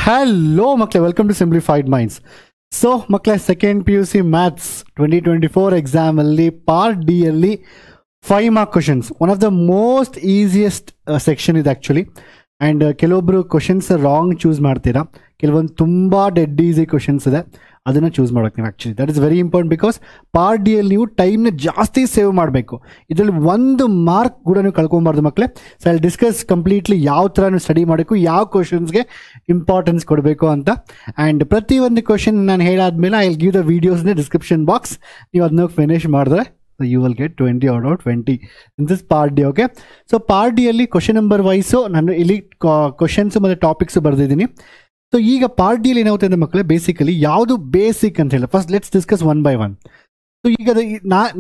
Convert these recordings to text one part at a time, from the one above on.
Hello ಮಕ್ಕಳೇ, welcome to Simplified Minds. So ಮಕ್ಕಳೇ, second PUC maths 2024 ಎಕ್ಸಾಮಲ್ಲಿ ಪಾರ್ಟ್ ಡಿ ಅಲ್ಲಿ 5 mark questions. One of the most easiest section ಇದೆ actually. And ಕೆಲವೊಬ್ಬರು questions wrong choose ಮಾಡ್ತೀರಾ, ಕೆಲವೊಂದು ತುಂಬ ಡೆಡ್ ಈಸಿ ಕ್ವಶನ್ಸ್ ಇದೆ, ಅದನ್ನು ಚೂಸ್ ಮಾಡೋಕೆ ನೀವು actually that is very important. Because part ಡಿಯಲ್ಲಿ ನೀವು ಟೈಮ್ನ ಜಾಸ್ತಿ ಸೇವ್ ಮಾಡಬೇಕು. ಇದರಲ್ಲಿ 1 ಮಾರ್ಕ್ ಕೂಡ ನೀವು ಕಳ್ಕೊಬಾರ್ದು ಮಕ್ಕಳೇ. ಸೊ ಅಲ್ಲಿ ಡಿಸ್ಕಸ್ ಕಂಪ್ಲೀಟ್ಲಿ ಯಾವ ಥರ ನೀವು ಸ್ಟಡಿ ಮಾಡಬೇಕು, ಯಾವ ಕ್ವಶನ್ಸ್ಗೆ ಇಂಪಾರ್ಟೆನ್ಸ್ ಕೊಡಬೇಕು ಅಂತ. ಆ್ಯಂಡ್ ಪ್ರತಿಯೊಂದು ಕ್ವಶನ್ ನಾನು ಹೇಳಾದ್ಮೇಲೆ I will give the videos in description box. ನೀವು ಅದನ್ನ ಫಿನಿಶ್ ಮಾಡಿದ್ರೆ you will get 20 out of 20 in this part D. Okay, so part ಡಿಯಲ್ಲಿ ಕ್ವಶನ್ ನಂಬರ್ ವೈಸು ನಾನು ಇಲ್ಲಿ ಕ್ವಶನ್ಸು ಮತ್ತು ಟಾಪಿಕ್ಸು ಬರೆದಿದ್ದೀನಿ. ಸೊ ಈಗ ಪಾರ್ಟ್ ಡಿಯಲ್ಲಿ ಏನಾಗುತ್ತೆ ಅಂದರೆ ಮಕ್ಕಳೇ, ಬೇಸಿಕಲಿ ಯಾವುದು ಬೇಸಿಕ್ ಅಂತ ಹೇಳಿ first let's discuss 1 by 1. So ಈಗ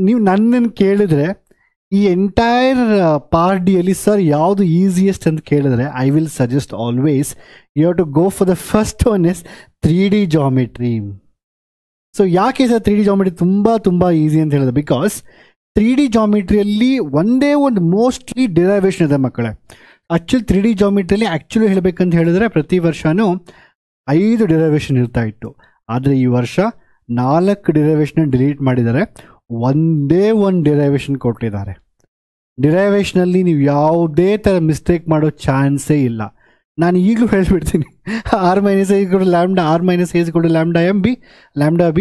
ನೀವು ನನ್ನನ್ನು ಕೇಳಿದ್ರೆ ಈ ಎಂಟೈರ್ ಪಾರ್ಟ್ ಡಿಯಲ್ಲಿ ಸರ್ ಯಾವುದು ಈಸಿಯೆಸ್ಟ್ ಅಂತ ಕೇಳಿದ್ರೆ I will suggest always you have to go for the first one is 3D geometry. So ಯಾಕೆ ಸರ್ 3D ಜಾಮೆಟ್ರಿ ತುಂಬ ಈಸಿ ಅಂತ ಹೇಳಿದ್ರೆ, ಬಿಕಾಸ್ 3D ಜಾಮೆಟ್ರಿಯಲ್ಲಿ ಒಂದೇ ಒಂದು ಮೋಸ್ಟ್ಲಿ ಡಿರೈವೇಷನ್ ಇದೆ ಮಕ್ಕಳೇ. ಆ್ಯಕ್ಚುಲಿ 3D ಜಾಮೆಟ್ರಿಯಲ್ಲಿ ಆ್ಯಕ್ಚುಲಿ ಹೇಳಬೇಕಂತ ಹೇಳಿದ್ರೆ ಪ್ರತಿ ವರ್ಷವೂ 5 ಡಿರೈವೇಷನ್ ಇರ್ತಾ ಇತ್ತು. ಆದರೆ ಈ ವರ್ಷ 4 ಡಿರೈವೇಷನ್ ಡಿಲೀಟ್ ಮಾಡಿದ್ದಾರೆ, ಒಂದೇ ಒಂದು ಡಿರೈವೇಷನ್ ಕೊಟ್ಟಿದ್ದಾರೆ. ಡಿರೈವೇಷನಲ್ಲಿ ನೀವು ಯಾವುದೇ ಥರ ಮಿಸ್ಟೇಕ್ ಮಾಡೋ ಚಾನ್ಸೇ ಇಲ್ಲ. ನಾನು ಈಗಲೂ ಹೇಳ್ಬಿಡ್ತೀನಿ, R - A = lambda, R - A = lambda M B, lambda B,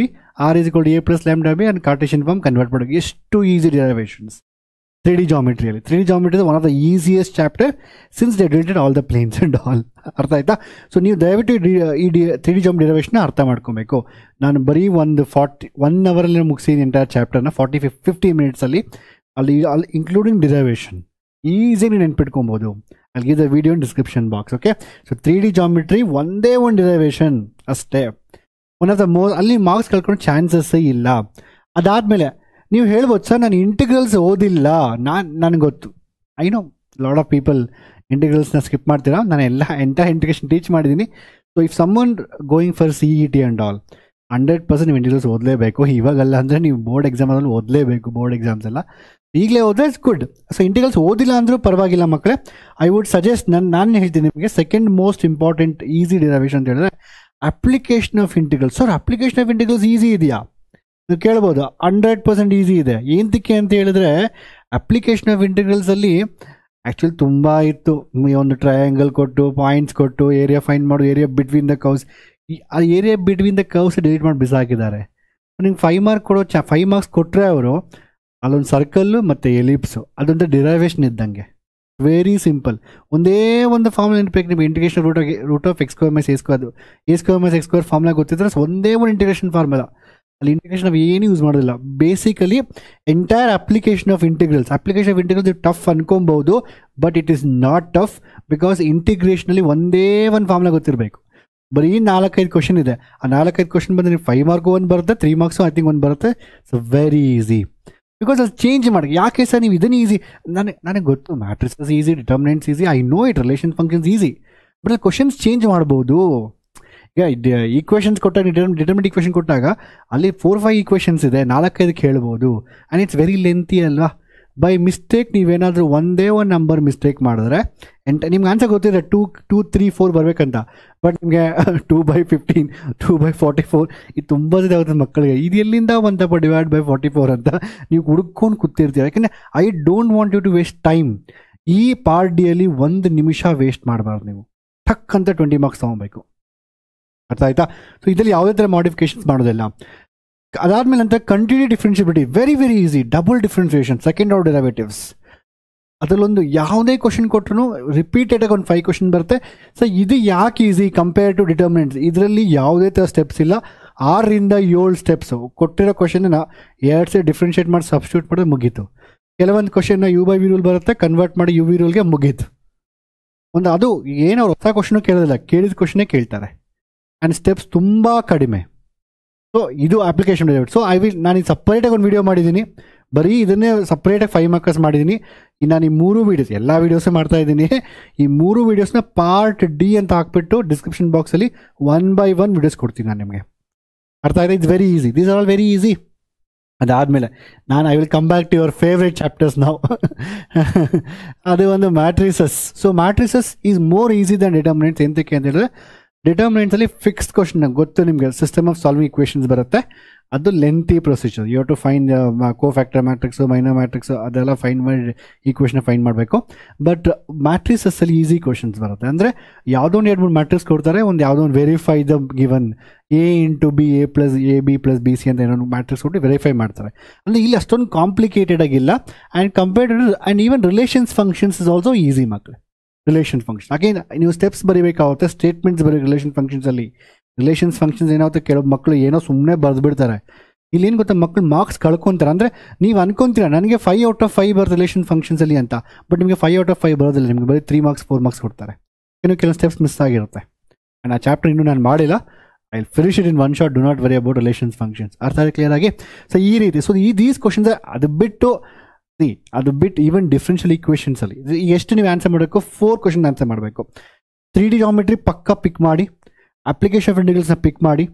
R = A + lambda B and Cartesian form convert ಮಾಡೋದು. ಎಷ್ಟು ಈಸಿ ಡಿರೈವೇಷನ್ಸ್ 3D ಜಾಮೆಟ್ರಿಯಲ್ಲಿ. 3D geometry is one of the easiest chapter since they deleted all the planes and all. ಅರ್ಥ ಆಯ್ತಾ? So ನೀವು ದಯವಿಟ್ಟು ಈ 3D geometry ಡಿರೈವೇಷನ್ನ ಅರ್ಥ ಮಾಡ್ಕೊಬೇಕು. ನಾನು ಬರೀ 1 ಅವರಲ್ಲಿ ಮುಗಿಸಿದ ಎಂಟೈರ್ ಚಾಪ್ಟರ್ನ 50 ಮಿನಿಟ್ಸಲ್ಲಿ ಅಲ್ಲಿ ಇನ್ಕ್ಲೂಡಿಂಗ್ ಡಿರೈವೇಷನ್ ಈಸಿಯಾಗಿ ನೀವು ನೆನ್ಪಿಟ್ಕೊಬೋದು. ಅಲ್ಲಿ give the video in description box. Okay, so 3D geometry ಒಂದೇ ಒಂದು ಡಿರೈವೇಷನ್ ಅಷ್ಟೇ. ಒನ್ ಆಫ್ ದ ಅಲ್ಲಿ ಮಾರ್ಕ್ಸ್ ಕಳ್ಕೊಳ್ಳೋ ಚಾನ್ಸಸ್ಸೇ ಇಲ್ಲ. ಅದಾದಮೇಲೆ ನೀವು ಹೇಳ್ಬೋದು ಸರ್ ನಾನು ಇಂಟಿಗ್ರಲ್ಸ್ ಓದಿಲ್ಲ. ನನಗೆ ಗೊತ್ತು, I know lot of people ಇಂಟಿಗ್ರಲ್ಸ್ನ ಸ್ಕಿಪ್ ಮಾಡ್ತೀರಾ. ನಾನು ಎಲ್ಲ ಇಂಟಿಗ್ರೇಷನ್ ಟೀಚ್ ಮಾಡಿದ್ದೀನಿ. So if someone going for CET and all 100% ನೀವು ಇಂಟಿಗ್ರಲ್ಸ್ ಓದಲೇಬೇಕು. ಇವಾಗಲ್ಲ ಅಂದರೆ ನೀವು ಬೋರ್ಡ್ ಎಕ್ಸಾಮಲ್ಲಿ ಓದಲೇಬೇಕು. ಬೋರ್ಡ್ ಎಕ್ಸಾಮ್ಸ್ ಎಲ್ಲ ಈಗಲೇ ಓದಿದ್ರೆ ಇಟ್ಸ್ ಗುಡ್. ಸೊ ಇಂಟಿಗ್ರಲ್ಸ್ ಓದಿಲ್ಲ ಅಂದರೂ ಪರವಾಗಿಲ್ಲ ಮಕ್ಕಳೇ. ಐ ವುಡ್ ಸಜೆಸ್ಟ್ ನಾನು ಹೇಳ್ತೀನಿ ನಿಮಗೆ second most important easy derivation ಅಂತ ಹೇಳಿದ್ರೆ application of integrals. Sir application of integrals easy ಇದೆಯಾ? ನೀವು ಕೇಳ್ಬೋದು. 100% ಈಸಿ ಇದೆ. ಏನಕ್ಕೆ ಅಂತ ಹೇಳಿದ್ರೆ ಅಪ್ಲಿಕೇಶನ್ ಆಫ್ ಇಂಟಿಗ್ರಲ್ಸಲ್ಲಿ ಆ್ಯಕ್ಚುಲಿ ತುಂಬ ಇತ್ತು. ಒಂದು ಟ್ರಯಾಂಗಲ್ ಕೊಟ್ಟು ಪಾಯಿಂಟ್ಸ್ ಕೊಟ್ಟು ಏರಿಯಾ ಫೈಂಡ್ ಮಾಡು, ಏರಿಯಾ ಬಿಟ್ವೀನ್ ದ ಕರ್ವ್ಸ್. ಆ area between the curves delete ಮಾಡಿ ಬಿಸಾಕಿದ್ದಾರೆ. ನಿಮ್ಗೆ 5 ಮಾರ್ಕ್ ಕೊಡೋ 5 ಮಾರ್ಕ್ಸ್ ಕೊಟ್ಟರೆ ಅವರು ಅಲ್ಲೊಂದು ಸರ್ಕಲ್ಲು ಮತ್ತು ಎಲಿಪ್ಸು ಅದೊಂದು ಡಿರೈವೇಷನ್ ಇದ್ದಂಗೆ. Very simple. ಒಂದೇ ಒಂದು ಫಾರ್ಮುಲಾ ನೆನಪಬೇಕು ನಿಮಗೆ. Integration root of x² - a² - x² formula ಗೊತ್ತಿದ್ರೆ ಒಂದೇ ಒಂದು ಇಂಟಿಗ್ರೇಷನ್ ಫಾರ್ಮುಲಾ. ಅಲ್ಲಿ ಇಂಟಿಗ್ರೇಷನ್ ನಾವು ಏನು ಯೂಸ್ ಮಾಡೋದಿಲ್ಲ. Basically entire application of integrals tough ಅನ್ಕೊಬಹುದು, but it is not tough. Because ಇಂಟಿಗ್ರೇಷನಲ್ಲಿ ಒಂದೇ ಒಂದು ಫಾರ್ಮುಲಾ ಗೊತ್ತಿರಬೇಕು. ಬರೀ 4-5 ಕ್ವಶನ್ ಇದೆ. ಆ 4-5 ಕ್ವಶನ್ ಬಂದರೆ ನೀವು 5 ಮಾರ್ಕು 1 ಬರುತ್ತೆ, 3 ಮಾರ್ಕ್ಸು ಐ ಥಿಂಕ್ 1 ಬರುತ್ತೆ. So very easy. ಬಿಕಾಸ್ ಅದು ಚೇಂಜ್ ಮಾಡಿ. ಯಾಕೆ ಸರ್ ನೀವು ಇದನ್ನು ಈಸಿ? ನನಗೆ ಗೊತ್ತು matrices easy, determinants easy, I know it, relation functions easy. But ಅಲ್ಲಿ ಕ್ವಶನ್ಸ್ ಚೇಂಜ್ ಮಾಡ್ಬೋದು. ಈಗ ಈಕ್ವೇಷನ್ಸ್ ಕೊಟ್ಟಾಗ ಡಿಟರ್ಮಿನೆಂಟ್ ಈಕ್ವೇಷನ್ ಕೊಟ್ಟಾಗ ಅಲ್ಲಿ 4-5 ಈಕ್ವೇಷನ್ಸ್ ಇದೆ, 4-5 ಹೇಳ್ಬೋದು. ಆ್ಯಂಡ್ ಇಟ್ಸ್ ವೆರಿ ಲೆಂತಿ ಅಲ್ವಾ? ಬೈ ಮಿಸ್ಟೇಕ್ ನೀವೇನಾದರೂ ಒಂದೇ ಒಂದು ನಂಬರ್ ಮಿಸ್ಟೇಕ್ ಮಾಡಿದ್ರೆ ನಿಮ್ಗೆ ಆನ್ಸರ್ ಗೊತ್ತಿದೆ 2, 3, 4 ಬರಬೇಕಂತ. ಬಟ್ ನಿಮಗೆ 2/15, 2/44 ಇದು ತುಂಬ ಆಗುತ್ತೆ ಮಕ್ಕಳಿಗೆ. ಇದು ಎಲ್ಲಿಂದ ಬಂತಪ್ಪ /44 ಅಂತ ನೀವು ಹುಡುಕೊಂಡು ಕೂತಿರ್ತೀರ. ಯಾಕೆಂದರೆ I don't want you to waste time. ಈ ಪಾರ್ಟ್ ಡಿಯಲ್ಲಿ 1 ನಿಮಿಷ ವೇಸ್ಟ್ ಮಾಡಬಾರ್ದು. ನೀವು ಟಕ್ ಅಂತ 20 ಮಾರ್ಕ್ಸ್ ತೊಗೊಬೇಕು. ಅರ್ಥ ಆಯ್ತಾ? ಸೊ ಇದರಲ್ಲಿ ಯಾವುದೇ ಥರ ಮಾಡಿಫಿಕೇಶನ್ಸ್ ಮಾಡೋದಿಲ್ಲ. ಅದಾದಮೇಲೆ ನಂತರ continue differentiability very easy. Double differentiation, second order derivatives. ಅದರಲ್ಲೊಂದು ಯಾವುದೇ ಕ್ವಶನ್ ಕೊಟ್ಟರು ರಿಪೀಟೆಡಾಗಿ ಒಂದು 5 ಕ್ವಶನ್ ಬರುತ್ತೆ. ಸೊ ಇದು ಯಾಕೆ ಈಸಿ ಕಂಪೇರ್ ಟು ಡಿಟರ್ಮಿನೆಂಟ್ಸ್? ಇದರಲ್ಲಿ ಯಾವುದೇ ಥರ ಸ್ಟೆಪ್ಸ್ ಇಲ್ಲ. 6ರಿಂದ 7 ಸ್ಟೆಪ್ಸು ಕೊಟ್ಟಿರೋ ಕ್ವಶನ್ನ 2 ಸರಿ ಡಿಫ್ರೆನ್ಷಿಯೇಟ್ ಮಾಡಿ ಸಬ್ಸ್ಟಿಟ್ಯೂಟ್ ಮಾಡೋದು ಮುಗೀತು. ಕೆಲವೊಂದು ಕ್ವಶನ್ನ U/V ರೂಲ್ ಬರುತ್ತೆ, ಕನ್ವರ್ಟ್ ಮಾಡಿ UV ರೂಲ್ಗೆ ಮುಗೀತು. ಅದು ಏನು ಅವ್ರು ಹೊಸ ಕ್ವಶನು ಕೇಳೋದಿಲ್ಲ, ಕೇಳಿದ ಕ್ವಶನ್ನೇ ಕೇಳ್ತಾರೆ. ಆ್ಯಂಡ್ ಸ್ಟೆಪ್ಸ್ ತುಂಬ ಕಡಿಮೆ. ಸೊ ಇದು ಅಪ್ಲಿಕೇಶನ್ ಡೆರಿವೇಟಿವ್. ಸೊ ನಾನು ಈಗ ಸಪ್ರೇಟಾಗಿ ಒಂದು ವೀಡಿಯೋ ಮಾಡಿದ್ದೀನಿ, ಬರೀ ಇದನ್ನೇ ಸಪ್ರೇಟಾಗಿ 5 ಮಾರ್ಕ್ಸ್ ಮಾಡಿದ್ದೀನಿ. ನಾನು ಈ 3 ವೀಡಿಯೋಸ್ ಎಲ್ಲ ವೀಡಿಯೋಸೇ ಮಾಡ್ತಾಯಿದ್ದೀನಿ. ಈ 3 ವೀಡಿಯೋಸ್ನ ಪಾರ್ಟ್ ಡಿ ಅಂತ ಹಾಕ್ಬಿಟ್ಟು ಡಿಸ್ಕ್ರಿಪ್ಷನ್ ಬಾಕ್ಸಲ್ಲಿ 1 by 1 ವೀಡಿಯೋಸ್ ಕೊಡ್ತೀನಿ ನಾನು ನಿಮಗೆ. ಅರ್ಥ ಆಗಿದೆ? It's very easy. These are all very easy. ಅದಾದಮೇಲೆ I will come back to your favourite chapters ನಾವು. ಅದು ಒಂದು matrices. So matrices is more easy than determinants. ಎಂತಕ್ಕೆ ಅಂತ ಹೇಳಿದ್ರೆ ಡಿಟರ್ಮಿನೆಂಟ್ಸಲ್ಲಿ ಫಿಕ್ಸ್ಡ್ ಕ್ವಶನ್ ಗೊತ್ತು ನಿಮಗೆ, ಸಿಸ್ಟಮ್ ಆಫ್ ಸಾಲ್ವಿಂಗ್ ಇಕ್ವೇಷನ್ಸ್ ಬರುತ್ತೆ, ಅದು lengthy procedure. You have to find cofactor matrix, minor matrix ಅದೆಲ್ಲ ಫೈಂಡ್ ಮಾಡಿ ಈಕ್ವೇಷನ್ ಫೈಂಡ್ ಮಾಡಬೇಕು. ಬಟ್ ಮ್ಯಾಟ್ರಿಸಸ್ಸಲ್ಲಿ ಈಸಿ ಕ್ವಶನ್ಸ್ ಬರುತ್ತೆ. ಅಂದರೆ ಯಾವುದೋ ಒಂದು 2-3 ಮ್ಯಾಟ್ರಿಕ್ಸ್ ಕೊಡ್ತಾರೆ, ಒಂದು ಯಾವುದೋ ಒಂದು verify the given A into B A plus AB plus BC ಅಂತ ಏನೋ ಮ್ಯಾಟ್ರಿಕ್ಸ್ ಕೊಟ್ಟು ವೆರಿಫೈ ಮಾಡ್ತಾರೆ. ಅಂದರೆ ಇಲ್ಲಿ ಅಷ್ಟೊಂದು ಕಾಂಪ್ಲಿಕೇಟೆಡ್ ಆಗಿಲ್ಲ. And compared and even relations functions is also easy ಮಕ್ಕಳು. ರಿಲೇಷನ್ ಫಂಕ್ಷನ್ ಅಗೇನ್ ನೀವು ಸ್ಟೆಪ್ಸ್ ಬರೀಬೇಕಾಗುತ್ತೆ, ಸ್ಟೇಟ್ಮೆಂಟ್ಸ್ ಬರೀ ರಿಲೇಷನ್ ಫಂಕ್ಷನ್ಸಲ್ಲಿ. ರಿಲೇಷನ್ಸ್ ಫಂಕ್ಷನ್ಸ್ ಏನಾಗುತ್ತೆ, ಕೆಲವು ಮಕ್ಕಳು ಏನೋ ಸುಮ್ಮನೆ ಬರೆದ್ಬಿಡ್ತಾರೆ. ಇಲ್ಲಿ ಏನು ಗೊತ್ತಾ, ಮಕ್ಕಳು ಮಾರ್ಕ್ಸ್ ಕಳ್ಕೊತಾರೆ. ಅಂದರೆ ನೀವು ಅನ್ಕೊಂತೀರ ನನಗೆ 5 ಔಟ್ ಆಫ್ 5 ಬರುತ್ತೆ ರಿಲೇಷನ್ ಫಂಕ್ಷನ್ಸಲ್ಲಿ ಅಂತ, ಬಟ್ ನಿಮಗೆ 5 ಔಟ್ ಆಫ್ 5 ಬರೋದಿಲ್ಲ, ನಿಮಗೆ ಬರೀ 3 ಮಾರ್ಕ್ಸ್ 4 ಮಾರ್ಕ್ಸ್ ಕೊಡ್ತಾರೆ. ಕೆಲವು ಸ್ಟೆಪ್ಸ್ ಮಿಸ್ ಆಗಿರುತ್ತೆ. ಆ್ಯಂಡ್ ಆ ಚಾಪ್ಟರ್ ಇನ್ನೂ ನಾನು ಮಾಡಿಲ್ಲ, I finish it in one shot. Do not worry about relations functions. ಅರ್ಥ ಆಗಿ ಕ್ಲಿಯರ್ ಆಗಿ. ಸೊ ಈ ರೀತಿ ದೀಸ್ ಕ್ವಶನ್ಸ್ ಅದು ಬಿಟ್ಟು ಈವನ್ ಡಿಫ್ರೆನ್ಷಿಯಲ್ ಈಕ್ವೇಷನ್ಸಲ್ಲಿ ಎಷ್ಟು ನೀವು ಆನ್ಸರ್ ಮಾಡಬೇಕು, 4 ಕ್ವಶನ್ ಆನ್ಸರ್ ಮಾಡಬೇಕು. 3D ಜಾಮೆಟ್ರಿ ಪಕ್ಕ ಪಿಕ್ ಮಾಡಿ, ಅಪ್ಲಿಕೇಶನ್ ಆಫ್ ಇಂಟಿಗ್ರಲ್ಸ್ನ ಪಿಕ್ ಮಾಡಿ,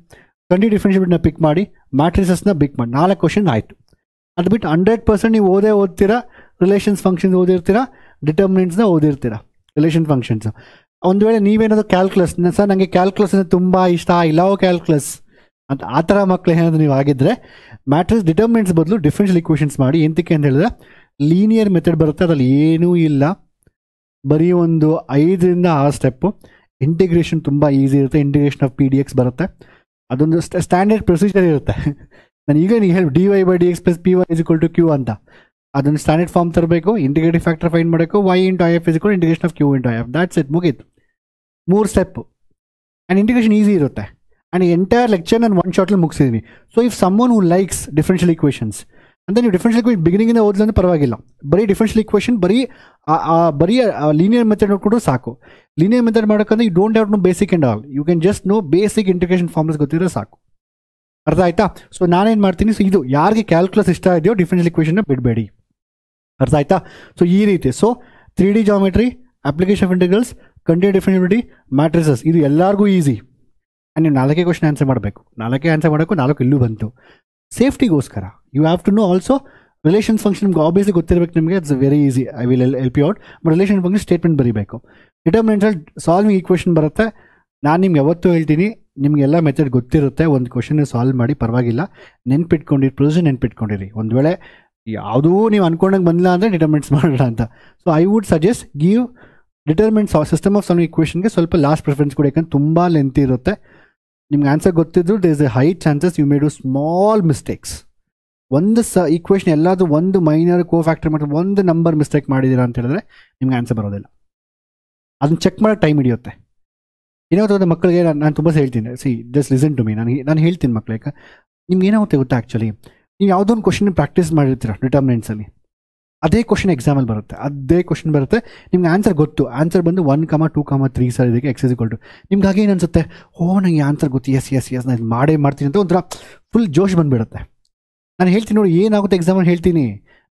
ಕಂಟಿನ್ಯೂ ಡಿಫ್ರೆನ್ಷಿಯೇಬಲ್ನ ಪಿಕ್ ಮಾಡಿ, ಮ್ಯಾಟ್ರಿಸಸ್ನ ಪಿಕ್ ಮಾಡಿ. 4 ಕ್ವಶನ್ ಆಯಿತು. ಅದು ಬಿಟ್ಟು 100% ನೀವು ಓದ್ತೀರಾ, ರಿಲೇಷನ್ಸ್ ಫಂಕ್ಷನ್ಸ್ ಓದಿರ್ತೀರಾ, ಡಿಟರ್ಮಿನೆಂಟ್ಸ್ನ ಓದಿರ್ತೀರಾ. ರಿಲೇಷನ್ ಫಂಕ್ಷನ್ಸ್ ಒಂದು ವೇಳೆ ನೀವೇನಾದರೂ ಕ್ಯಾಲ್ಕುಲಸ್, ಸರ್ ನನಗೆ ಕ್ಯಾಲ್ಕುಲಸ್ ಅಂದರೆ ತುಂಬ ಇಷ್ಟ, ಇಲ್ಲವೋ ಕ್ಯಾಲ್ಕುಲಸ್ ಅಂತ ಆ ಥರ ಮಕ್ಕಳು ಏನಾದರೂ ನೀವು ಆಗಿದ್ದರೆ, ಮ್ಯಾಟ್ರಿಕ್ಸ್ ಡಿಟರ್ಮಿನೆಂಟ್ಸ್ ಬದಲು ಡಿಫ್ರೆನ್ಷಿಯಲ್ ಈಕ್ವೇಷನ್ಸ್ ಮಾಡಿ. ಎಂತಕ್ಕೆ ಅಂತ ಹೇಳಿದ್ರೆ ಲೀನಿಯರ್ ಮೆಥಡ್ ಬರುತ್ತೆ, ಅದರಲ್ಲಿ ಏನೂ ಇಲ್ಲ, ಬರೀ ಒಂದು 5ರಿಂದ 6 ಸ್ಟೆಪ್ಪು. ಇಂಟಿಗ್ರೇಷನ್ ತುಂಬ ಈಸಿ ಇರುತ್ತೆ, ಇಂಟಿಗ್ರೇಷನ್ ಆಫ್ PDX ಬರುತ್ತೆ, ಅದೊಂದು ಸ್ಟ್ಯಾಂಡರ್ಡ್ ಪ್ರೊಸೀಜರ್ ಇರುತ್ತೆ. ನಾನು ಈಗ ನೀವು ಹೇಳಿ dy/dx + py = q ಅಂತ, ಅದೊಂದು ಸ್ಟ್ಯಾಂಡರ್ಡ್ ಫಾರ್ಮ್ ತರಬೇಕು, ಇಂಟಿಗ್ರೇಟಿವ್ ಫ್ಯಾಕ್ಟರ್ ಫೈಂಡ್ ಮಾಡಬೇಕು, y × if = integration of q × if. That's it, ಮುಗೀತು. 3 ಸ್ಟೆಪ್ಪು. ಆ್ಯಂಡ್ ಇಂಟಿಗ್ರೇಷನ್ ಈಸಿ ಇರುತ್ತೆ. ಆ್ಯಂಡ್ ಎಂಟೈರ್ ಲೆಕ್ಚರ್ ನಾನು ಒನ್ ಶಾರ್ಟಲ್ಲಿ ಮುಗಿಸಿದ್ದೀನಿ. So if someone who likes differential equations ಅಂದರೆ ನೀವು ಡಿಫ್ರೆನ್ಷಿಯಲ್ ಈಕ್ವೇಷನ್ ಬಿಗಿನಿಂಗಿಂದ ಓದ್ಲಂದ್ರೆ ಪರವಾಗಿಲ್ಲ, ಬರೀ ಡಿಫ್ರೆನ್ಷಿಯಲ್ ಈಕ್ವೇಷನ್ ಬರೀ ಲೀನಿಯರ್ ಮೆಥಡ್ ನೋಡ್ಕೊಂಡು ಸಾಕು. ಲೀನಿಯರ್ ಮೆಥಡ್ ಮಾಡೋಕ್ಕಂದ್ರೆ you don't have no basic and all, you can just know basic integration forms ಗೊತ್ತಿದ್ರೆ ಸಾಕು. ಅರ್ಥ ಆಯ್ತಾ? ಸೊ ನಾನೇನು ಮಾಡ್ತೀನಿ, ಸೊ ಇದು ಯಾರಿಗೆ ಕ್ಯಾಲ್ಕುಲಸ್ ಇಷ್ಟ ಇದೆಯೋ ಡಿಫ್ರೆನ್ಷಿಯಲ್ ಈಕ್ವೇಷನ್ನ ಬಿಡಬೇಡಿ. ಅರ್ಥ ಆಯ್ತಾ? ಸೊ ಈ ರೀತಿ 3D geometry, application of integrals, continue differentiability, matrices, ಇದು ಎಲ್ಲರಿಗೂ ಈಸಿ. ಆ್ಯಂಡ್ ನೀವು 4 ಕ್ವಶನ್ ಆನ್ಸರ್ ಮಾಡಬೇಕು. 4 ಆನ್ಸರ್ ಮಾಡೋಕ್ಕೂ 4 ಇಲ್ಲೂ ಬಂತು. ಸೇಫ್ಟಿಗೋಸ್ಕರ you have to know also relations function. ನಿಮ್ಗೆ ಆಬ್ವಿಯಸ್ಲಿ ಗೊತ್ತಿರಬೇಕು ನಿಮಗೆ, it's very easy, I will help you out. But relation function statement ಬರೀಬೇಕು. ಡಿಟರ್ಮಿನೆಂಟ್ಸಲ್ಲಿ ಸಾಲ್ವಿಂಗ್ ಈಕ್ವೇಷನ್ ಬರುತ್ತೆ. ನಾನು ನಿಮ್ಗೆ ಯಾವತ್ತೂ ಹೇಳ್ತೀನಿ, ನಿಮಗೆಲ್ಲ ಮೆಥಡ್ ಗೊತ್ತಿರುತ್ತೆ, ಒಂದು ಕ್ವಶನ್ ಸಾಲ್ವ್ ಮಾಡಿ ಪರವಾಗಿಲ್ಲ, ನೆನ್ಪಿಟ್ಕೊಂಡಿರಿ, ಪ್ರೊಸೀಜರ್ ನೆನ್ಪಿಟ್ಕೊಂಡಿರಿ. ಒಂದು ವೇಳೆ ಯಾವುದೂ ನೀವು ಅನ್ಕೊಂಡಂಗೆ ಬಂದಿಲ್ಲ ಅಂದರೆ ಡಿಟರ್ಮಿನೆಂಟ್ಸ್ ಮಾಡೋಣ ಅಂತ. So I would suggest give determinants system of solving ಈಕ್ವೇಷನ್ಗೆ ಸ್ವಲ್ಪ ಲಾಸ್ಟ್ ಪ್ರಿಫರೆನ್ಸ್ ಕೊಡಿ, ಯಾಕಂದ್ರೆ ತುಂಬ ಲೆಂತ್ ಇರುತ್ತೆ. ನಿಮ್ಗೆ ಆನ್ಸರ್ ಗೊತ್ತಿದ್ರು there is a high chances you may do small mistakes. ಒಂದು ಈಕ್ವೇಷನ್ ಎಲ್ಲಾದರೂ ಒಂದು ಮೈನರ್ ಕೋಫ್ಯಾಕ್ಟರ್ ಮಾಡಿ ಒಂದು ನಂಬರ್ ಮಿಸ್ಟೇಕ್ ಮಾಡಿದ್ದೀರಾ ಅಂತ ಹೇಳಿದ್ರೆ ನಿಮ್ಗೆ ಆನ್ಸರ್ ಬರೋದಿಲ್ಲ. ಅದನ್ನ ಚೆಕ್ ಮಾಡೋಕ್ಕೆ ಟೈಮ್ ಹಿಡಿಯುತ್ತೆ. ಏನಾಗುತ್ತೆ ಮಕ್ಕಳಿಗೆ ನಾನು ತುಂಬ ಹೇಳ್ತೀನಿ, ಜಸ್ಟ್ ಲಿಸನ್ ಟು ಮೀ. ನಾನು ಹೇಳ್ತೀನಿ ಮಕ್ಕಳಿಗೆ, ನಿಮ್ಗೆ ಏನಾಗುತ್ತೆ ಗೊತ್ತಾ, ಆ್ಯಕ್ಚುಲಿ ನೀವು ಯಾವುದೋ ಒಂದು ಕ್ವಶನ್ ಪ್ರಾಕ್ಟೀಸ್ ಮಾಡಿರ್ತೀರ ಡಿಟರ್ಮಿನೆಂಟ್ಸಲ್ಲಿ, ಅದೇ ಕ್ವಶನ್ ಎಕ್ಸಾಮಲ್ಲಿ ಬರುತ್ತೆ, ನಿಮ್ಗೆ ಆನ್ಸರ್ ಗೊತ್ತು, ಆನ್ಸರ್ ಬಂದು 1, 2, 3 ಸರ್ ಇದಕ್ಕೆ x = ನಿಮ್ಗೆ ಹಾಗೆ ಏನು ಅನ್ಸುತ್ತೆ, ನನಗೆ ಆನ್ಸರ್ ಗೊತ್ತು, ಎಸ್ ನಾನು ಮಾಡೇ ಮಾಡ್ತೀನಿ ಅಂತ ಒಂಥರ ಫುಲ್ ಜೋಶ್ ಬಂದುಬಿಡುತ್ತೆ. ನಾನು ಹೇಳ್ತೀನಿ ನೋಡಿ ಏನಾಗುತ್ತೆ ಎಕ್ಸಾಮಲ್ಲಿ ಹೇಳ್ತೀನಿ,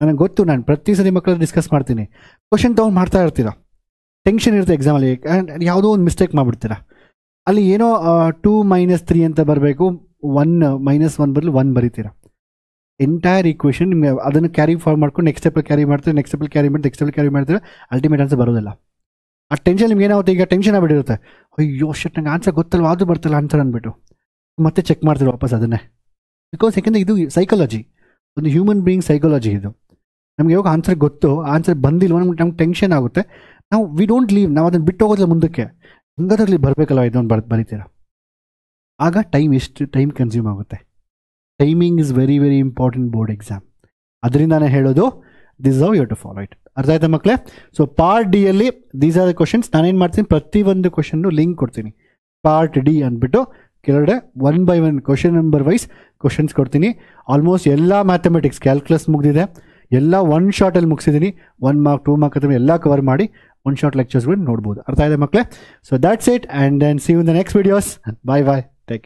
ನನಗೆ ಗೊತ್ತು, ನಾನು ಪ್ರತಿ ಸರಿ ಮಕ್ಕಳು ಡಿಸ್ಕಸ್ ಮಾಡ್ತೀನಿ. ಕ್ವಶನ್ ತೊಗೊಂಡು ಮಾಡ್ತಾ ಇರ್ತೀರ, ಟೆನ್ಷನ್ ಇರುತ್ತೆ ಎಕ್ಸಾಮಲ್ಲಿ, ಯಾವುದೋ ಒಂದು ಮಿಸ್ಟೇಕ್ ಮಾಡಿಬಿಡ್ತೀರ. ಅಲ್ಲಿ ಏನೋ 2 - 3 ಅಂತ ಬರಬೇಕು, 1 - 1 ಬದಲು 1 ಬರೀತೀರ. ಎಂಟೈರ್ ಈಕ್ವೇಷನ್ ನಿಮಗೆ ಅದನ್ನು ಕ್ಯಾರಿ ಫಾರ್ಮ್ ಮಾಡ್ಕೊಂಡು ನೆಕ್ಸ್ಟ್ ಸ್ಟೆಪ್ಪಲ್ಲಿ ಕ್ಯಾರಿ ಮಾಡ್ತೀರಾ, ನೆಕ್ಸ್ಟ್ ಸ್ಟೆಪ್ಪಲ್ಲಿ ಕ್ಯಾರಿ ಮಾಡ್ತೀರಾ, ಅಲ್ಟಿಮೇಟ್ ಆನ್ಸರ್ ಬರೋದಿಲ್ಲ. ಆ ಟೆನ್ಷನ್ ನಿಮ್ಗೆ ಏನಾಗುತ್ತೆ, ಈಗ ಟೆನ್ಷನ್ ಆಗಿಬಿಟ್ಟಿರುತ್ತೆ, ಅಯ್ಯೋ ಶಟ್ ನಂಗೆ ಆನ್ಸರ್ ಗೊತ್ತಲ್ವ, ಅದು ಬರ್ತಲ್ಲ ಆನ್ಸರ್ ಅಂದ್ಬಿಟ್ಟು ಮತ್ತೆ ಚೆಕ್ ಮಾಡ್ತೀವಿ ವಾಪಸ್ ಅದನ್ನೇ. ಬಿಕಾಸ್ ಯಾಕೆಂದರೆ ಇದು ಸೈಕಾಲಜಿ, ಒಂದು ಹ್ಯೂಮನ್ ಬೀಯಿಂಗ್ ಸೈಕಾಲಜಿ ಇದು. ನಮ್ಗೆ ಯಾವಾಗ ಆನ್ಸರ್ ಗೊತ್ತು, ಆನ್ಸರ್ ಬಂದಿಲ್ವ ನಮ್ಗೆ ಟೆನ್ಷನ್ ಆಗುತ್ತೆ, ನಾವು ವಿ ಡೋಂಟ್ ಲೀವ್, ನಾವು ಅದನ್ನು ಬಿಟ್ಟು ಹೋಗೋದಿಲ್ಲ ಮುಂದಕ್ಕೆ, ಹಿಂಗಾದ್ರಲ್ಲಿ ಬರಬೇಕಲ್ಲ ಇದೊಂದು ಬರೀತೀರ, ಆಗ ಟೈಮ್ ಕನ್ಸ್ಯೂಮ್ ಆಗುತ್ತೆ. Timing is very very important board exam. ಅದರಿಂದಾನೇ ಹೇಳೋದು this how you to follow it. ಅರ್ಥ ಆಯ್ತಾ ಮಕ್ಕಳೇ? ಸೊ ಪಾರ್ಟ್ ಡಿ ಅಲ್ಲಿ ದೀಸ್ ಆರ್ ದ ಕ್ವಶನ್ಸ್. ನಾನೇನು ಮಾಡ್ತೀನಿ, ಪ್ರತಿಯೊಂದು ಕ್ವಶನ್ನು ಲಿಂಕ್ ಕೊಡ್ತೀನಿ. ಪಾರ್ಟ್ ಡಿ ಅಂದ್ಬಿಟ್ಟು ಕೆಳಗಡೆ 1 by 1 question number wise questions ಕೊಡ್ತೀನಿ. ಆಲ್ಮೋಸ್ಟ್ ಎಲ್ಲ ಮ್ಯಾಥಮೆಟಿಕ್ಸ್ ಕ್ಯಾಲ್ಕುಲಸ್ ಮುಗಿದಿದೆ, ಎಲ್ಲ 1 ಶಾರ್ಟಲ್ಲಿ ಮುಗಿಸಿದ್ದೀನಿ. 1 ಮಾರ್ಕ್ 2 ಮಾರ್ಕ್ ಅಥವಾ ಎಲ್ಲ ಕವರ್ ಮಾಡಿ 1 ಶಾರ್ಟ್ ಲೆಕ್ಚರ್ಸ್ಗಳು ನೋಡ್ಬೋದು. ಅರ್ಥ ಆಗಿದೆ ಮಕ್ಕಳೇ? So that's it, and then see you in the next videos. Bye bye.